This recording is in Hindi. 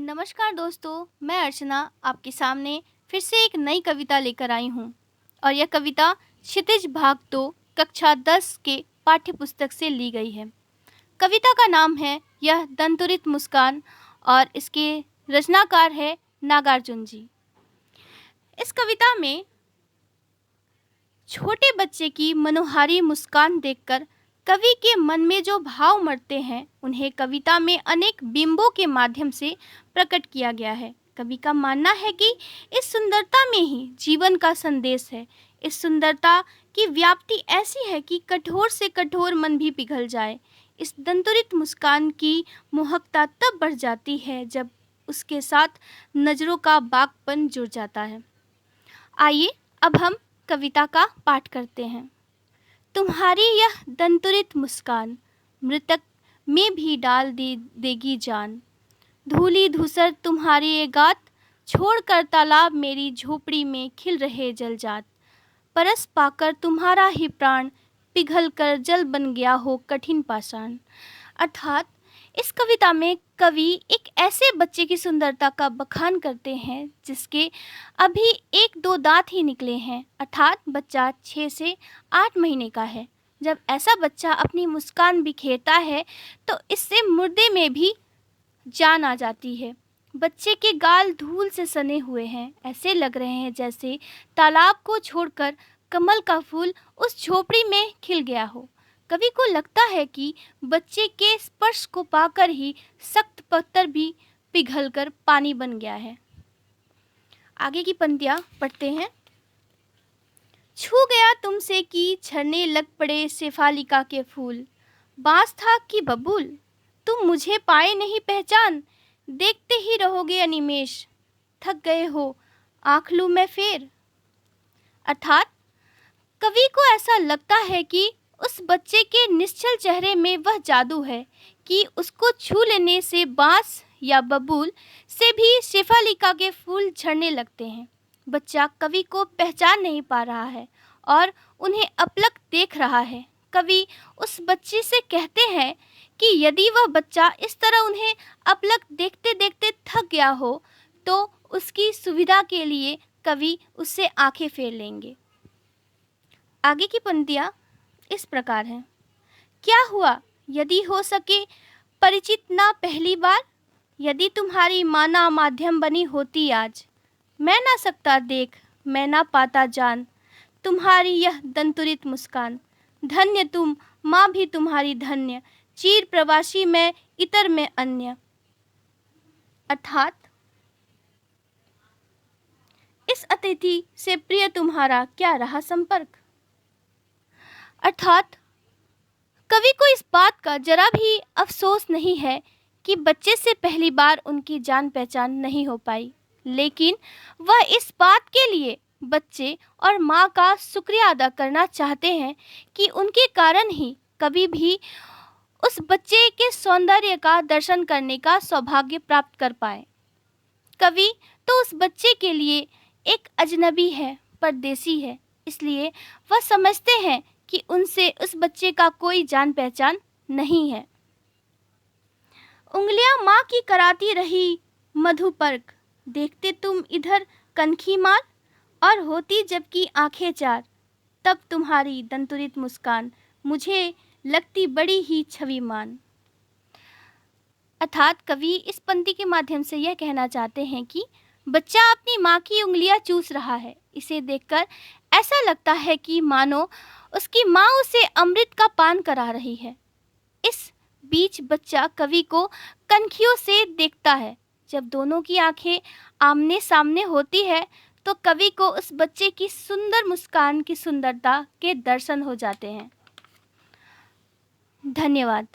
नमस्कार दोस्तों, मैं अर्चना आपके सामने फिर से एक नई कविता लेकर आई हूँ। और यह कविता क्षितिज भाग 2 कक्षा 10 के पाठ्य पुस्तक से ली गई है। कविता का नाम है यह दंतुरित मुस्कान और इसके रचनाकार है नागार्जुन जी। इस कविता में छोटे बच्चे की मनोहारी मुस्कान देखकर कवि के मन में जो भाव मरते हैं उन्हें कविता में अनेक बिंबों के माध्यम से प्रकट किया गया है। कवि का मानना है कि इस सुंदरता में ही जीवन का संदेश है। इस सुंदरता की व्याप्ति ऐसी है कि कठोर से कठोर मन भी पिघल जाए। इस दंतुरित मुस्कान की मोहकता तब बढ़ जाती है जब उसके साथ नज़रों का बागपन जुड़ जाता है। आइए अब हम कविता का पाठ करते हैं। तुम्हारी यह दंतुरित मुस्कान मृतक में भी डाल देगी जान। धूली धूसर तुम्हारी ये गात छोड़कर तालाब मेरी झोपड़ी में खिल रहे जलजात। परस पाकर तुम्हारा ही प्राण पिघल कर जल बन गया हो कठिन पाषाण। अर्थात इस कविता में कवि एक ऐसे बच्चे की सुंदरता का बखान करते हैं जिसके अभी 1-2 दांत ही निकले हैं, अर्थात बच्चा 6 से 8 महीने का है। जब ऐसा बच्चा अपनी मुस्कान बिखेरता है तो इससे मुर्दे में भी जान आ जाती है। बच्चे के गाल धूल से सने हुए हैं, ऐसे लग रहे हैं जैसे तालाब को छोड़कर कमल का फूल उस झोपड़ी में खिल गया हो। कवि को लगता है कि बच्चे के स्पर्श को पाकर ही सख्त पत्थर भी पिघलकर पानी बन गया है। आगे की पंक्तियां पढ़ते हैं। छू गया तुमसे कि झरने लग पड़े शेफालिका के फूल। बांस था कि बबूल, तुम मुझे पाए नहीं पहचान। देखते ही रहोगे अनिमेष, थक गए हो आँख लूं मैं फेर। अर्थात कवि को ऐसा लगता है कि उस बच्चे के निश्चल चेहरे में वह जादू है कि उसको छू लेने से बांस या बबूल से भी शेफालिका के फूल झड़ने लगते हैं। बच्चा कवि को पहचान नहीं पा रहा है और उन्हें अपलक देख रहा है। कवि उस बच्चे से कहते हैं कि यदि वह बच्चा इस तरह उन्हें अपलक देखते देखते थक गया हो तो उसकी सुविधा के लिए कवि उससे आंखें फेर लेंगे। आगे की पंक्तियाँ इस प्रकार हैं। क्या हुआ यदि हो सके परिचित ना पहली बार। यदि तुम्हारी माना माध्यम बनी होती आज। मैं ना सकता देख, मैं ना पाता जान, तुम्हारी यह दंतुरित मुस्कान। धन्य तुम माँ भी तुम्हारी धन्य, चीर प्रवासी मैं इतर में अन्य। अर्थात इस अतिथि से प्रिय तुम्हारा क्या रहा संपर्क। अर्थात कवि को इस बात का जरा भी अफसोस नहीं है कि बच्चे से पहली बार उनकी जान पहचान नहीं हो पाई, लेकिन वह इस बात के लिए बच्चे और माँ का शुक्रिया अदा करना चाहते हैं कि उनके कारण ही कभी भी उस बच्चे के सौंदर्य का दर्शन करने का सौभाग्य प्राप्त कर पाए। कवि तो उस बच्चे के लिए एक अजनबी है, परदेसी है, इसलिए वह समझते हैं कि उनसे उस बच्चे का कोई जान पहचान नहीं है। उंगलियां माँ की कराती रही मधुपर्क, देखते तुम इधर कनखी मार, और होती जबकि आंखें चार, तब तुम्हारी दंतुरित मुस्कान मुझे लगती बड़ी ही छविमान। अर्थात कवि इस पंक्ति के माध्यम से यह कहना चाहते हैं कि बच्चा अपनी माँ की उंगलियां चूस रहा है। इसे देखकर ऐसा लगता है कि मानो उसकी माँ उसे अमृत का पान करा रही है। इस बीच बच्चा कवि को कनखियों से देखता है। जब दोनों की आंखें आमने सामने होती है तो कवि को उस बच्चे की सुंदर मुस्कान की सुंदरता के दर्शन हो जाते हैं। धन्यवाद।